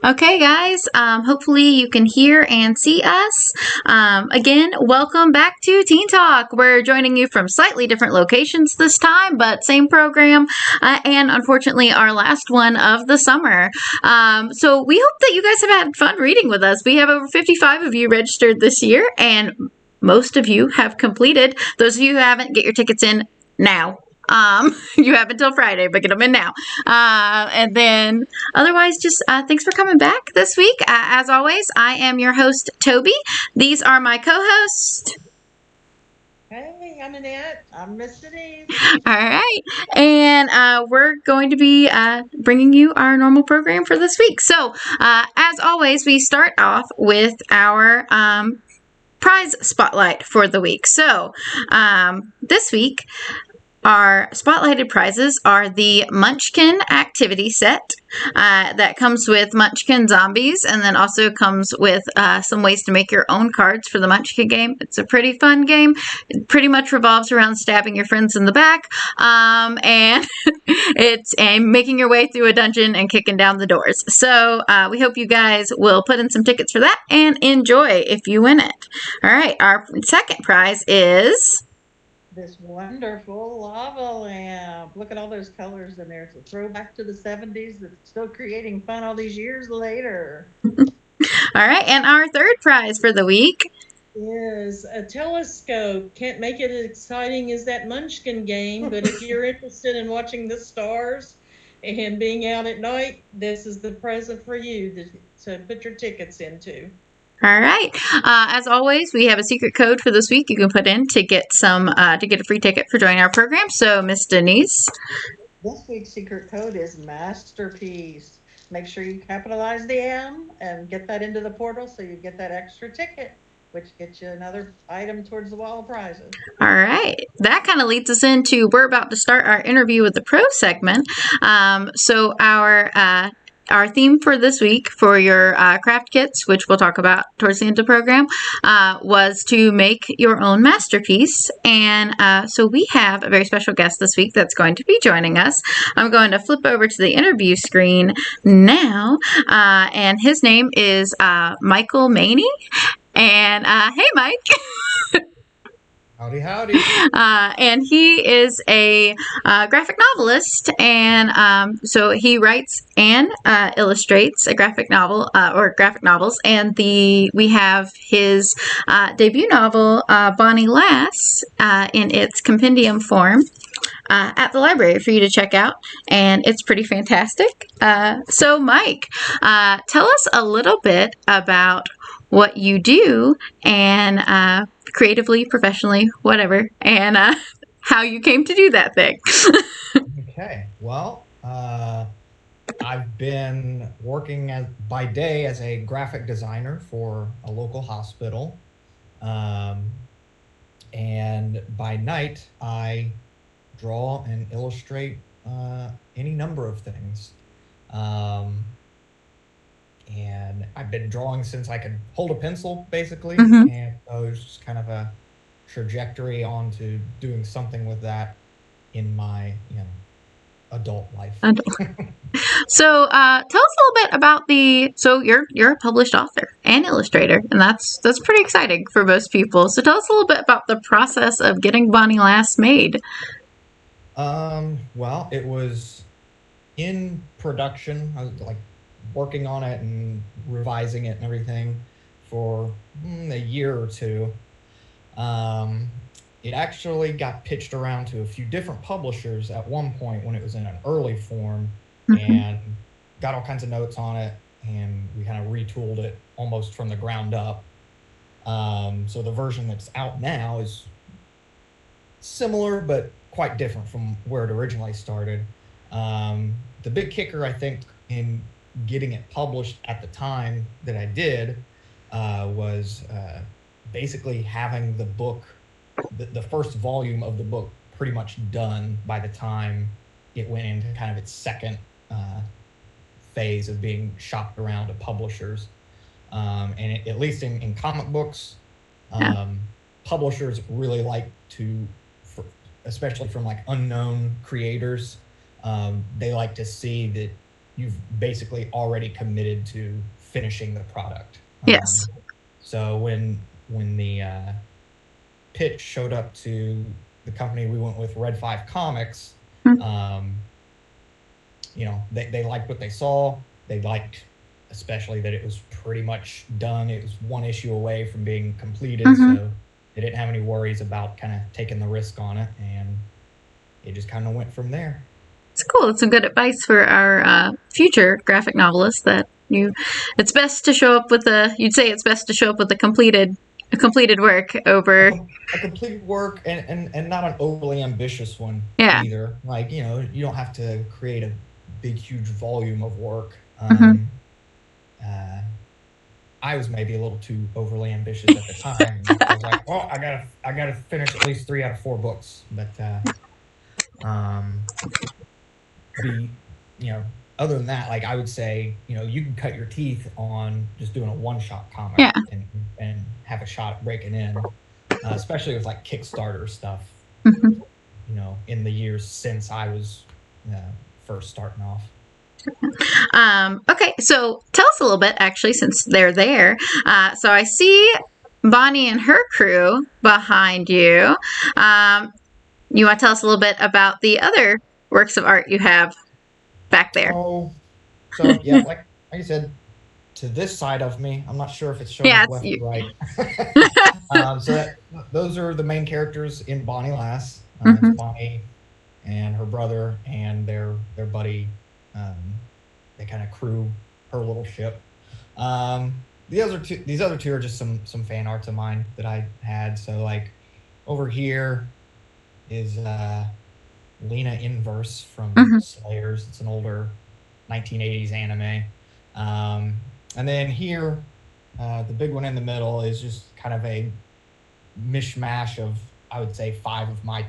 Okay, guys, hopefully you can hear and see us. Again, welcome back to Teen Talk. We're joining you from slightly different locations this time, but same program, and unfortunately our last one of the summer. So we hope that you guys have had fun reading with us. We have over 55 of you registered this year, and most of you have completed. Those of you who haven't, get your tickets in now. You have until Friday, but get them in now. And then otherwise, just thanks for coming back this week. As always, I am your host, Toby. These are my co-hosts. Hey, I'm Annette. I'm Miss Denise. All right. And we're going to be bringing you our normal program for this week. So, as always, we start off with our prize spotlight for the week. So, this week, our spotlighted prizes are the Munchkin activity set that comes with Munchkin zombies, and then also comes with some ways to make your own cards for the Munchkin game. It's a pretty fun game. It pretty much revolves around stabbing your friends in the back, and it's making your way through a dungeon and kicking down the doors. So we hope you guys will put in some tickets for that and enjoy if you win it. All right, our second prize is this wonderful lava lamp. Look at all those colors in there. It's a throwback to the 70s that's still creating fun all these years later. All right, and our third prize for the week is a telescope. Can't make it as exciting as that Munchkin game, but if you're interested in watching the stars and being out at night, this is the present for you to put your tickets into. All right. As always, we have a secret code for this week you can put in to get a free ticket for joining our program. So, Miss Denise. This week's secret code is Masterpiece. Make sure you capitalize the M and get that into the portal so you get that extra ticket, which gets you another item towards the wall of prizes. All right. That kind of leads us into, we're about to start our interview with the pro segment. So our theme for this week for your craft kits, which we'll talk about towards the end of the program, was to make your own masterpiece. And so we have a very special guest this week that's going to be joining us. I'm going to flip over to the interview screen now. And his name is Michael Mayne. And hey, Mike. Howdy, howdy. And he is a graphic novelist, and so he writes and illustrates a graphic novel or graphic novels. And we have his debut novel, Bonnie Lass, in its compendium form. At the library for you to check out, and it's pretty fantastic. So, Mike, tell us a little bit about what you do and creatively, professionally, whatever, and how you came to do that thing. Okay, well, I've been working by day as a graphic designer for a local hospital, and by night I draw and illustrate any number of things. And I've been drawing since I could hold a pencil, basically. Mm-hmm. And so it was just kind of a trajectory onto doing something with that in my, adult life. So tell us a little bit about so you're a published author and illustrator, and that's pretty exciting for most people. So tell us a little bit about the process of getting Bonnie Lass made. Well, it was in production. I was working on it and revising it and everything for a year or two. It actually got pitched around to a few different publishers at one point when it was in an early form, and got all kinds of notes on it, and we kind of retooled it almost from the ground up. So the version that's out now is similar but quite different from where it originally started. The big kicker, I think, in getting it published at the time that I did was basically having the book, the first volume of the book, pretty much done by the time it went into kind of its second phase of being shopped around to publishers. And at least in comic books, publishers really like to, especially from like unknown creators, they like to see that you've basically already committed to finishing the product. Yes. So when the pitch showed up to the company we went with, Red 5 Comics, they liked what they saw. They liked especially that it was pretty much done. It was one issue away from being completed, so they didn't have any worries about kind of taking the risk on it, and it just kind of went from there. It's cool. It's some good advice for our future graphic novelists that it's best to show up with a completed work over a completed work and not an overly ambitious one either. Like, you don't have to create a big, huge volume of work. I was maybe a little too overly ambitious at the time. I was like, well, I gotta finish at least 3 out of 4 books. But other than that, like, I would say, you can cut your teeth on just doing a one-shot comic and have a shot at breaking in, especially with like Kickstarter stuff. In the years since I was first starting off. Okay, so tell us a little bit, actually, since they're there. So I see Bonnie and her crew behind you. You want to tell us a little bit about the other works of art you have back there? Oh, so yeah, like I said, to this side of me, I'm not sure if it's showing left or right. Those are the main characters in Bonnie Lass. It's Bonnie and her brother and their buddy. They kind of crew her little ship. These other two are just some fan arts of mine that I had. So like over here is Lena Inverse from Slayers. It's an older 1980s anime. And then here, the big one in the middle is just kind of a mishmash of, I would say, 5 of my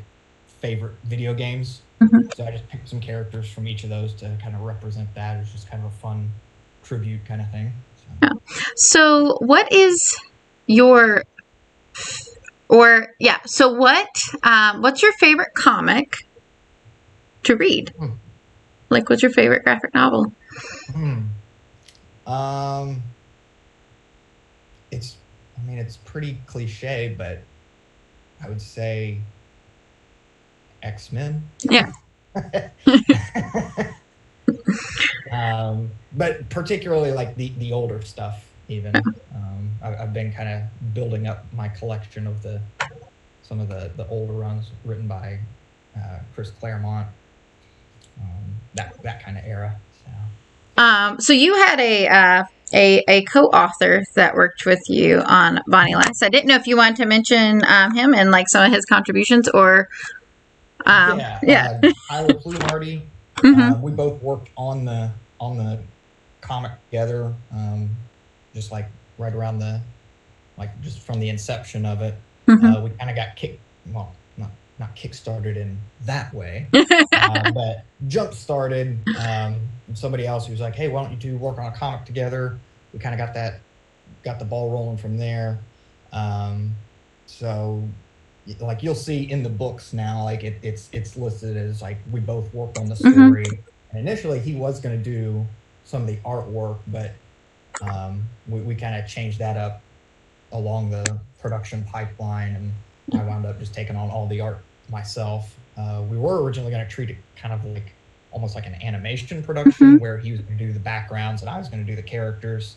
favorite video games. So I just picked some characters from each of those to kind of represent that. It's just kind of a fun tribute kind of thing. So what is your, what's your favorite comic to read? Like, what's your favorite graphic novel? It's pretty cliche, but I would say X-Men. Yeah. But particularly like the older stuff even. I've been kind of building up my collection of some of the older runs written by Chris Claremont, that kind of era. So you had a co-author that worked with you on Bonnie Lass. I didn't know if you wanted to mention him and like some of his contributions, or Tyler Plumarty. We both worked on the comic together, just like right around just from the inception of it. We kind of got not kick-started in that way, but jump-started. Somebody else who was like, hey, why don't you two work on a comic together? We kind of got the ball rolling from there. So like you'll see in the books now, like it's listed as like we both worked on the story. And initially he was going to do some of the artwork, but we kind of changed that up along the production pipeline, and I wound up just taking on all the art myself. We were originally going to treat it kind of like almost like an animation production where he was going to do the backgrounds and I was going to do the characters.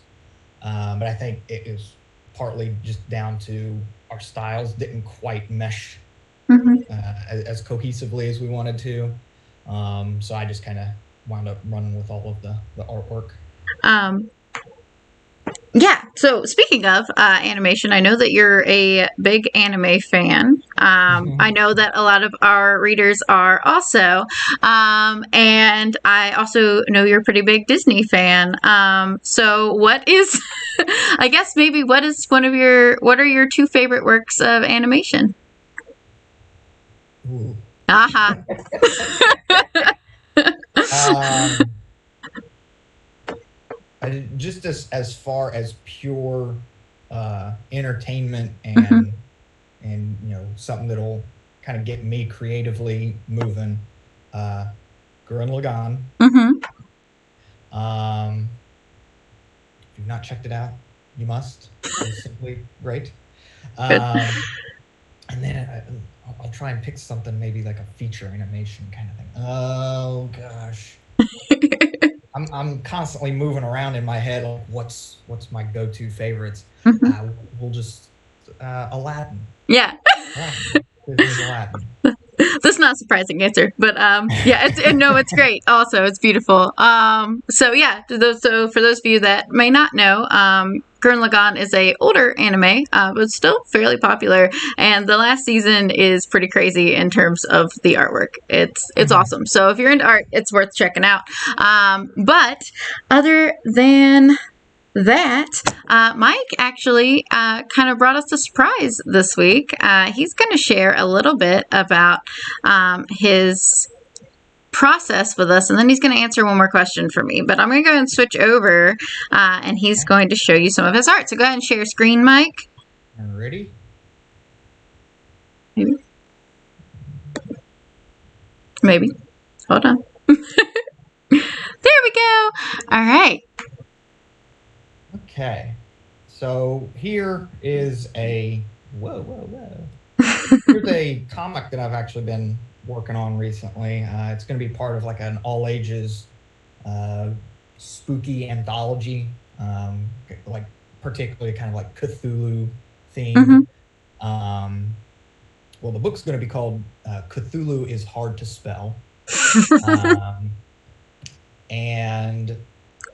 But I think it is partly just down to our styles didn't quite mesh as cohesively as we wanted to. So I just kind of wound up running with all of the artwork. So speaking of animation, I know that you're a big anime fan. I know that a lot of our readers are also. And I also know you're a pretty big Disney fan. So what is, I guess maybe what are your 2 favorite works of animation? Ooh. Just as far as pure entertainment and something that'll kind of get me creatively moving. Gurren Lagann. If you've not checked it out, you must. It's simply great. And then I'll try and pick something maybe like a feature animation kind of thing. Oh gosh. I'm constantly moving around in my head. Like, what's my go-to favorites? We'll just Aladdin. Yeah. It is Aladdin. That's not a surprising answer, but yeah, it's great. Also, it's beautiful. So yeah, so for those of you that may not know, Gurren Lagann is a older anime, but still fairly popular. And the last season is pretty crazy in terms of the artwork. It's awesome. So if you're into art, it's worth checking out. But other than that, Mike actually kind of brought us a surprise this week. He's going to share a little bit about his process with us, and then he's going to answer one more question for me. But I'm going to go ahead and switch over, and he's going to show you some of his art. So go ahead and share your screen, Mike. Ready? Maybe. Hold on. There we go. All right. Okay, so here is a here's a comic that I've actually been working on recently. It's going to be part of like an all ages spooky anthology, like particularly kind of like Cthulhu themed. Well, the book's going to be called Cthulhu is Hard to Spell, and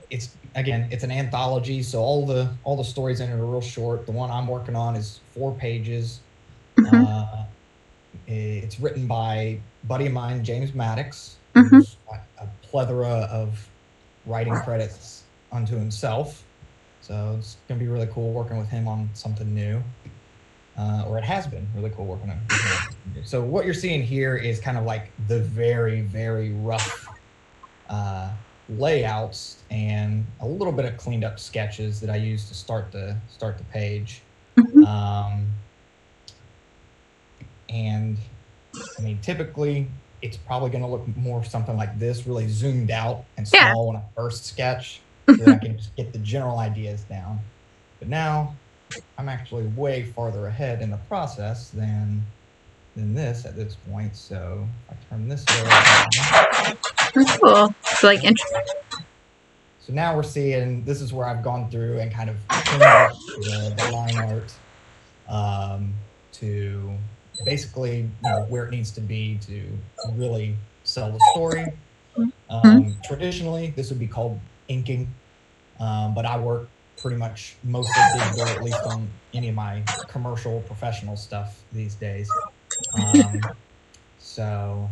it's an anthology, so all the stories in it are real short. The one I'm working on is 4 pages. It's written by a buddy of mine, James Maddox, who's a plethora of writing credits unto himself. So it's gonna be really cool working with him on something new. Or it has been really cool working on something new. So what you're seeing here is kind of like the very, very rough layouts and a little bit of cleaned up sketches that I use to start the page. And I mean, typically it's probably going to look more something like this, really zoomed out and small when I first sketch, so that I can just get the general ideas down. But now I'm actually way farther ahead in the process than this at this point. So if I turn this way. Cool. So like So now we're seeing, this is where I've gone through and kind of cleaned up the line art to basically, where it needs to be to really sell the story. Traditionally, this would be called inking, but I work pretty much mostly digital, at least on any of my commercial, professional stuff these days. So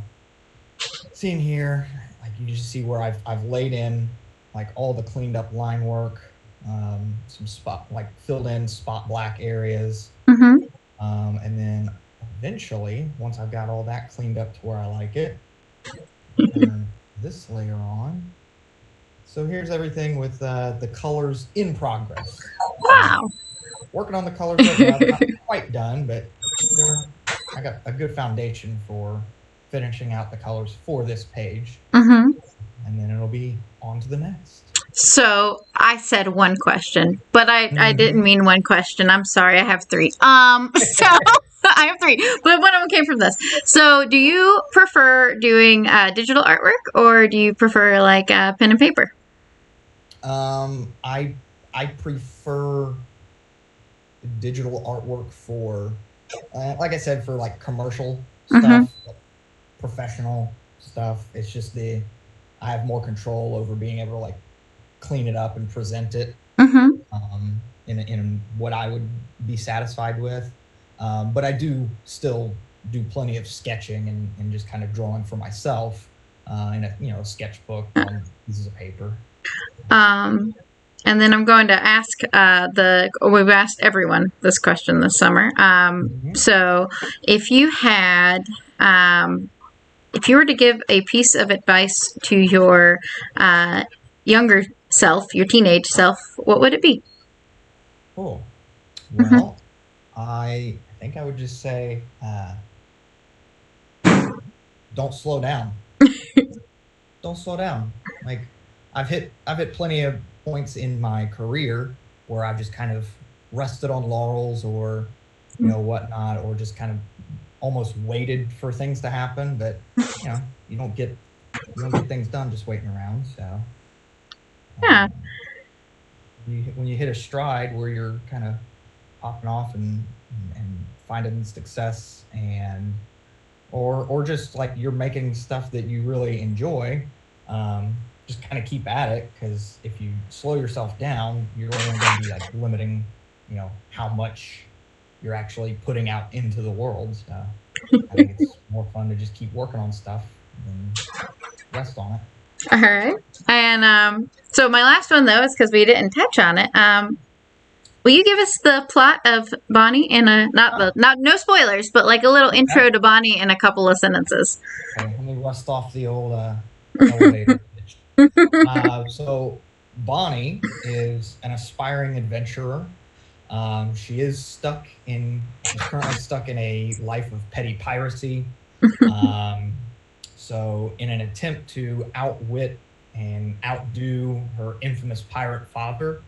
seeing here, like you just see where I've laid in like all the cleaned up line work, some spot, like filled in spot black areas. And then eventually, once I've got all that cleaned up to where I like it, turn this layer on. So here's everything with the colors in progress. Wow. Working on the colors right now. They're not quite done, but I got a good foundation for finishing out the colors for this page. And then it'll be on to the next. So I said one question, but I didn't mean one question. I'm sorry. I have 3. So I have 3, but one of them came from this. So do you prefer doing digital artwork, or do you prefer like pen and paper? I prefer digital artwork for, like I said, for like commercial stuff, like professional stuff. It's just I have more control over being able to like clean it up and present it in what I would be satisfied with. But I do still do plenty of sketching and just kind of drawing for myself in a sketchbook on pieces of paper. And then I'm going to ask we've asked everyone this question this summer. So if you had, if you were to give a piece of advice to your younger self, your teenage self, what would it be? Cool. Well, I think I would just say don't slow down. Don't slow down. Like I've hit plenty of points in my career where I've just kind of rested on laurels or whatnot, or just kind of almost waited for things to happen. But you don't get things done just waiting around. So Yeah. When you hit a stride where you're kind of popping off and finding success, and or just like you're making stuff that you really enjoy, just kind of keep at it, because if you slow yourself down, you're only going to be like limiting how much you're actually putting out into the world. So I think it's more fun to just keep working on stuff than rest on it. All right. And so my last one, though, is because we didn't touch on it. Will you give us the plot of Bonnie in a no spoilers, but like a little intro to Bonnie in a couple of sentences? Okay, let me rust off the old elevator pitch. So Bonnie is an aspiring adventurer. She's currently stuck in a life of petty piracy. So in an attempt to outwit and outdo her infamous pirate father,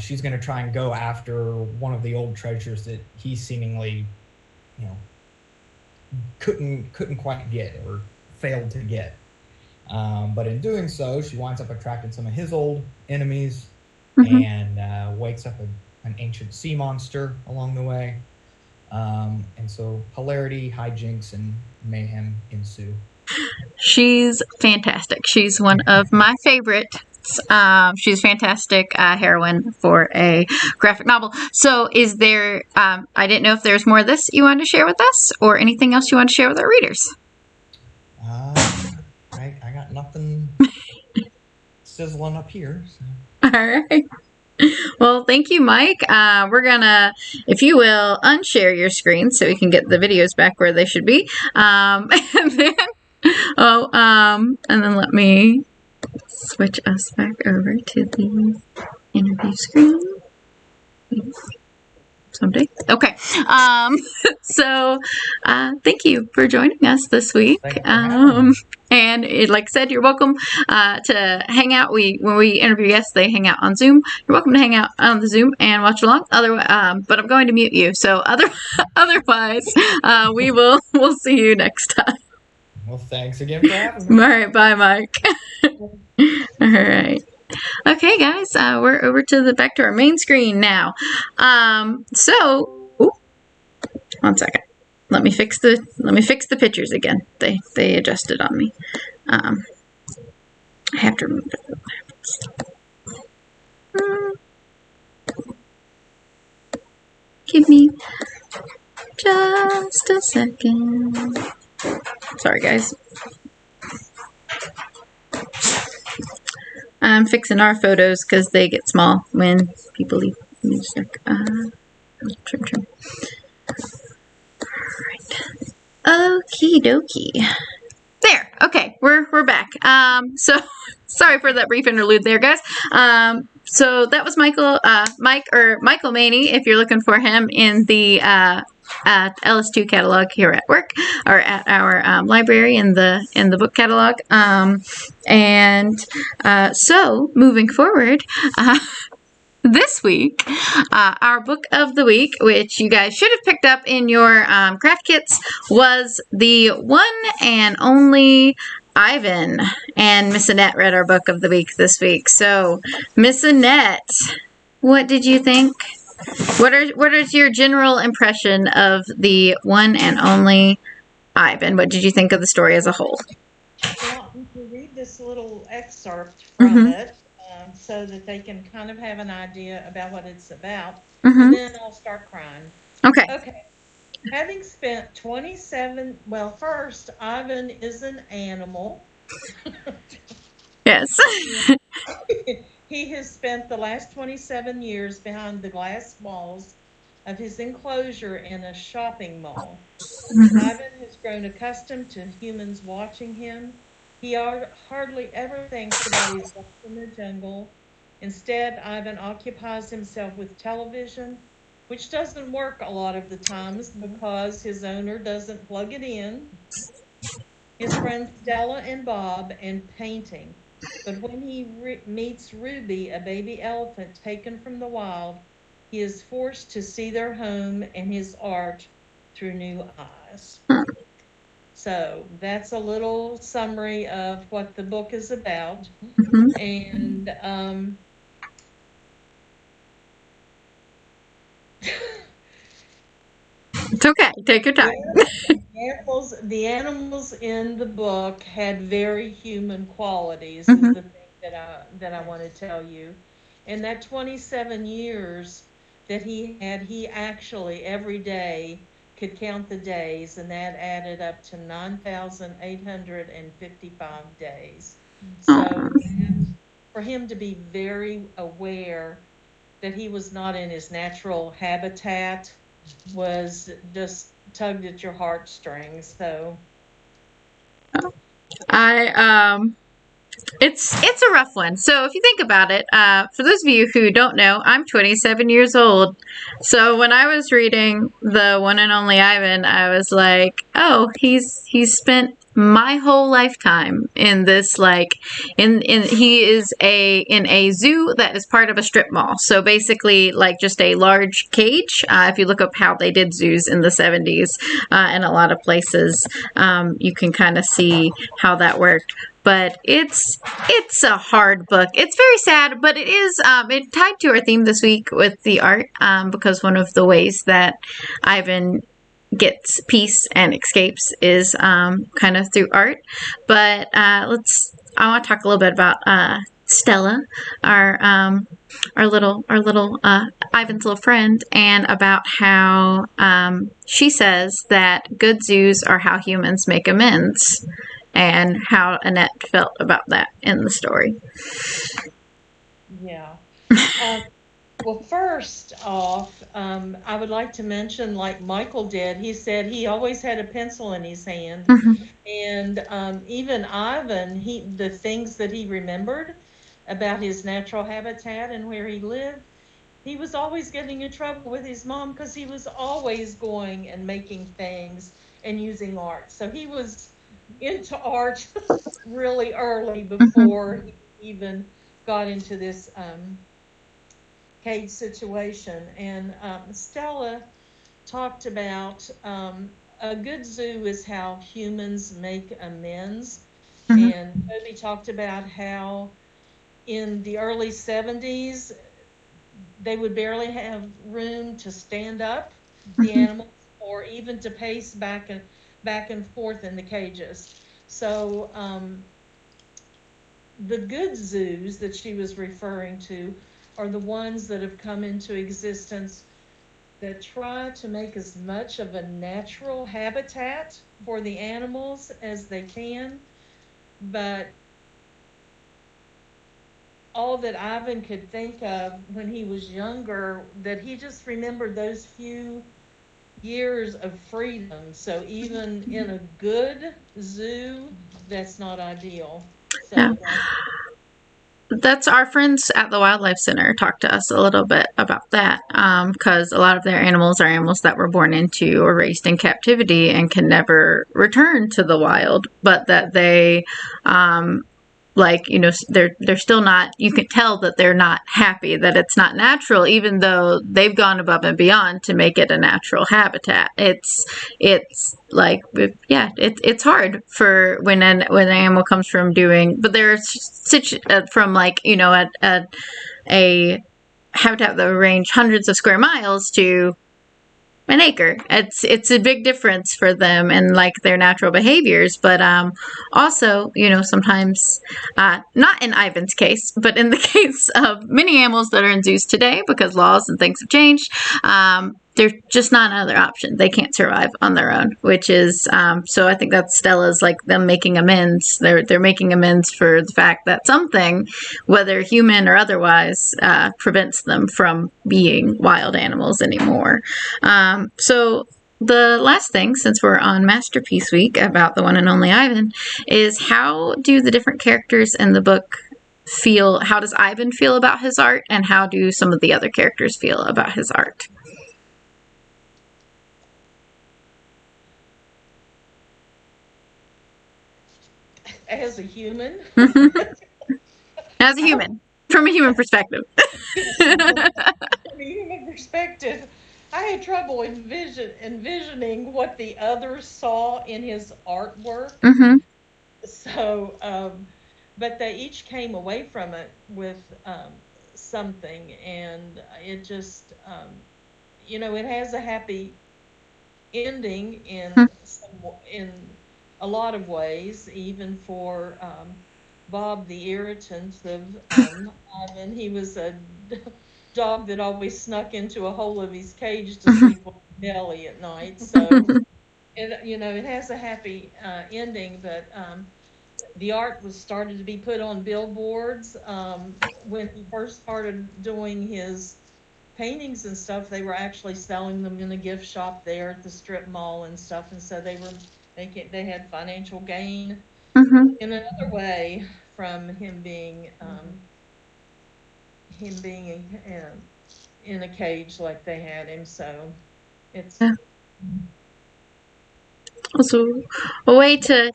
she's going to try and go after one of the old treasures that he seemingly, couldn't quite get, or failed to get. But in doing so, she winds up attracting some of his old enemies, and wakes up an ancient sea monster along the way. And so hilarity, hijinks, and mayhem ensue. She's fantastic. She's one of my favorites. She's a fantastic heroine for a graphic novel. So is there, I didn't know if there's more of this you wanted to share with us, or anything else you want to share with our readers? I got nothing sizzling up here. So. All right. Well, thank you, Mike. We're gonna, if you will, unshare your screen so we can get the videos back where they should be. And then let me switch us back over to the interview screen. Someday. Okay. So thank you for joining us this week. And like I said, you're welcome to hang out. When we interview guests, they hang out on Zoom. You're welcome to hang out on the Zoom and watch along. But I'm going to mute you. So otherwise, we'll see you next time. Well, thanks again for having me. All right. Bye, Mike. All right. Okay, guys, we're over to back to our main screen now. So, one second. Let me fix the pictures again. They adjusted on me. I have to remove it. Give me just a second. Sorry, guys. I'm fixing our photos because they get small when people leave. Let me check. Trim. Alright. Okie dokie. There. Okay, we're back. So sorry for that brief interlude there, guys. So that was Michael Mayne, if you're looking for him in the LS2 catalog here at work, or at our library in the book catalog. So moving forward, this week, our book of the week, which you guys should have picked up in your craft kits, was the one and only Ivan. And Miss Annette read our book of the week this week. So, Miss Annette, what did you think? What is your general impression of the one and only Ivan? What did you think of the story as a whole? Well, we can read this little excerpt from it so that they can kind of have an idea about what it's about. And then I'll start crying. Okay. Having spent 27, well, first, Ivan is an animal. Yes. He has spent the last 27 years behind the glass walls of his enclosure in a shopping mall. Ivan has grown accustomed to humans watching him. He hardly ever thinks about his life in the jungle. Instead, Ivan occupies himself with television, which doesn't work a lot of the times because his owner doesn't plug it in. his friends Stella and Bob, and painting. But when he meets Ruby, a baby elephant taken from the wild, he is forced to see their home and his art through new eyes. So that's a little summary of what the book is about. Mhm. And It's okay. Take your time. the animals in the book had very human qualities, is Mhm. the thing that I want to tell you. In that 27 years that he had, he actually every day could count the days, and that added up to 9,855 days. So for him to be very aware that he was not in his natural habitat was just tugged at your heartstrings. So I it's a rough one. So if you think about it, for those of you who don't know, I'm 27 years old. So when I was reading The One and Only Ivan, I was like, oh, he's spent my whole lifetime in this, like, in he is in a zoo that is part of a strip mall. So basically like just a large cage. If you look up how they did zoos in the 70s, in a lot of places, you can kind of see how that worked. But it's a hard book. It's very sad, but it is it tied to our theme this week with the art, because one of the ways that Ivan gets peace and escapes is kind of through art. But I want to talk a little bit about Stella, our little Ivan's little friend, and about how she says that good zoos are how humans make amends, and how Annette felt about that in the story. yeah. Well, first off, I would like to mention, like Michael did, he said he always had a pencil in his hand. Mm-hmm. And even Ivan, the things that he remembered about his natural habitat and where he lived, he was always getting in trouble with his mom because he was always going and making things and using art. So he was into art really early Mm-hmm. before he even got into this cage situation. And Stella talked about a good zoo is how humans make amends. Mm-hmm. And Toby talked about how in the early 70s, they would barely have room to stand up, the Mm-hmm. animals, or even to pace back and forth in the cages. So the good zoos that she was referring to are the ones that have come into existence that try to make as much of a natural habitat for the animals as they can. But all that Ivan could think of when he was younger, that he just remembered those few years of freedom. So even in a good zoo, that's not ideal. Yeah. So That's our friends at the Wildlife Center talked to us a little bit about that, because a lot of their animals are animals that were born into or raised in captivity and can never return to the wild, but that they like, they're still not, you can tell that they're not happy, that it's not natural, even though they've gone above and beyond to make it a natural habitat. It's like, yeah, it's hard for when an animal comes from doing, but there's from, like, a habitat that will range hundreds of square miles to an acre. It's a big difference for them and like their natural behaviors. But also, sometimes, not in Ivan's case, but in the case of many animals that are in zoos today, because laws and things have changed, they're just not another option. They can't survive on their own, which is, so I think that Stella's like them making amends. They're making amends for the fact that something, whether human or otherwise, prevents them from being wild animals anymore. So the last thing, since we're on Masterpiece Week about the one and only Ivan, is how do the different characters in the book feel? How does Ivan feel about his art, and how do some of the other characters feel about his art? as a human. As a human, from a human perspective. Yes, from a human perspective, I had trouble envisioning what the others saw in his artwork. Mm-hmm. So, but they each came away from it with something, and it just, it has a happy ending in a lot of ways, even for Bob the irritant of Ivan. He was a dog that always snuck into a hole of his cage to sleep on his belly at night. So it has a happy ending, but the art was started to be put on billboards when he first started doing his paintings and stuff. They were actually selling them in a gift shop there at the strip mall and stuff, and so they had financial gain Mm-hmm. in another way from him being in a cage like they had him. So it's Yeah. Also, a way to.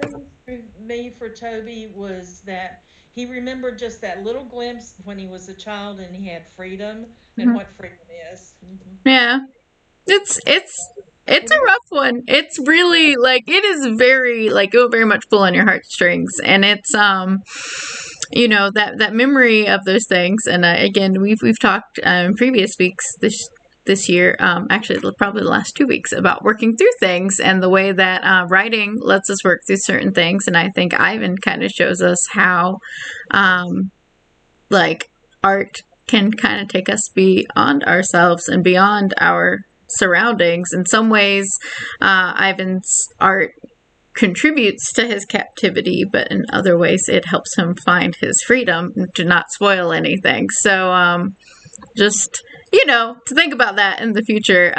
thing for me for Toby was that he remembered just that little glimpse when he was a child and he had freedom and Mhm. what freedom is. Yeah. It's a rough one. It's really like it is very like it'll very much pull on your heartstrings, and it's that memory of those things. And again, we've talked in previous weeks this year, actually probably the last 2 weeks, about working through things and the way that writing lets us work through certain things. And I think Ivan kind of shows us how like art can kind of take us beyond ourselves and beyond our surroundings. In some ways, Ivan's art contributes to his captivity, but in other ways, it helps him find his freedom to not spoil anything. So, just to think about that in the future,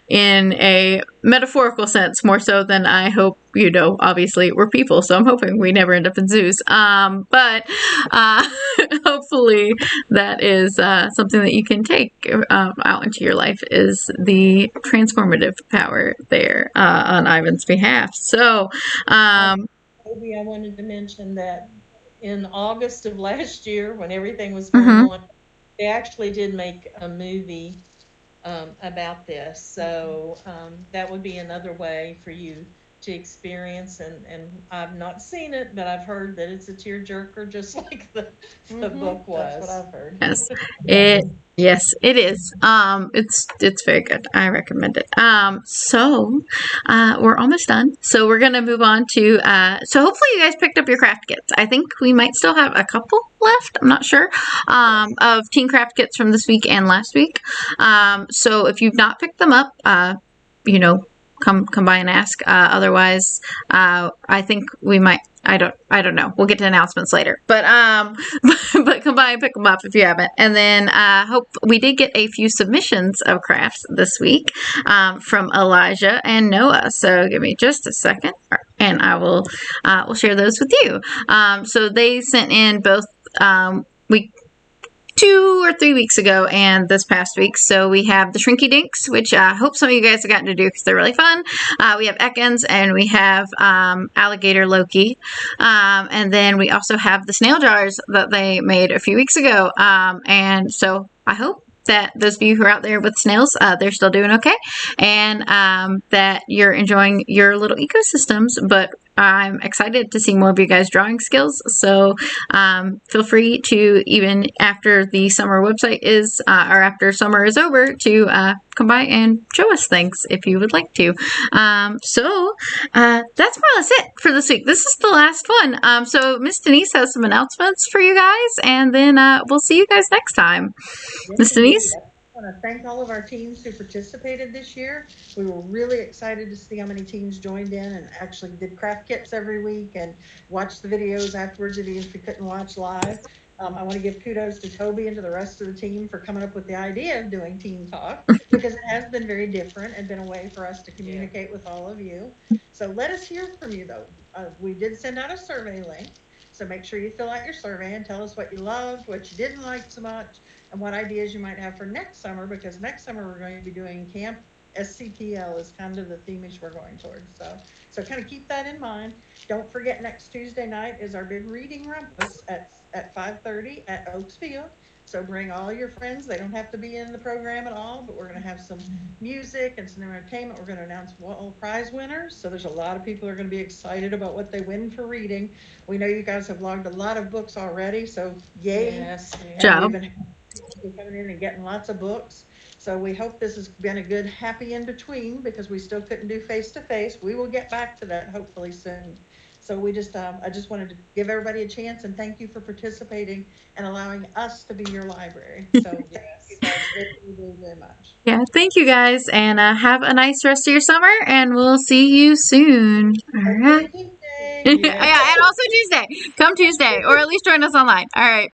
in a metaphorical sense, more so than I hope. Obviously we're people, so I'm hoping we never end up in zoos. But hopefully that is something that you can take out into your life, is the transformative power there on Ivan's behalf. So, Maybe I wanted to mention that in August of last year, when everything was going mhm. on, they actually did make a movie about this. So that would be another way for you to experience. And I've not seen it, but I've heard that it's a tearjerker, just like the book was. That's what I've heard. Yes, it is. It's very good. I recommend it. So we're almost done. So we're gonna move on to. So hopefully you guys picked up your craft kits. I think we might still have a couple left. I'm not sure. Of teen craft kits from this week and last week. So if you've not picked them up, come by and ask. Otherwise, I think we might. I don't know. We'll get to announcements later. But but come by and pick them up if you haven't. And then we did get a few submissions of crafts this week from Elijah and Noah. So give me just a second, and I will we'll share those with you. So they sent in both week 2 or 3 weeks ago and this past week. So we have the Shrinky Dinks, which I hope some of you guys have gotten to do because they're really fun. We have Ekans, and we have Alligator Loki. And then we also have the snail jars that they made a few weeks ago. And so I hope that those of you who are out there with snails, they're still doing okay, and that you're enjoying your little ecosystems. But I'm excited to see more of you guys' drawing skills. So feel free to, even after the summer website is, or after summer is over, to come by and show us things if you would like to. So that's more or less it for this week. This is the last one. So Miss Denise has some announcements for you guys, and then we'll see you guys next time. Miss Denise? I want to thank all of our teams who participated this year. We were really excited to see how many teams joined in and actually did craft kits every week and watched the videos afterwards if we couldn't watch live. I want to give kudos to Toby and to the rest of the team for coming up with the idea of doing Team Talk, because it has been very different and been a way for us to communicate with all of you. So let us hear from you, though. We did send out a survey link, so make sure you fill out your survey and tell us what you loved, what you didn't like so much, and what ideas you might have for next summer, because next summer we're going to be doing Camp SCPL is kind of the theme we're going towards. So kind of keep that in mind. don't forget, next Tuesday night is our big reading rumpus at 5:30 at Oaks Field. So bring all your friends. They don't have to be in the program at all, but we're going to have some music and some entertainment. We're going to announce all prize winners. So there's a lot of people who are going to be excited about what they win for reading. We know you guys have logged a lot of books already, so yay. Yes. Job. We've been coming in and getting lots of books. So we hope this has been a good happy in between, because we still couldn't do face-to-face. We will get back to that hopefully soon. So we just, I just wanted to give everybody a chance and thank you for participating and allowing us to be your library. So thank you guys very, very, very much. Yeah, thank you guys, and have a nice rest of your summer, and we'll see you soon. All right. Tuesday. Yeah, and also Tuesday. Come Tuesday, or at least join us online. All right.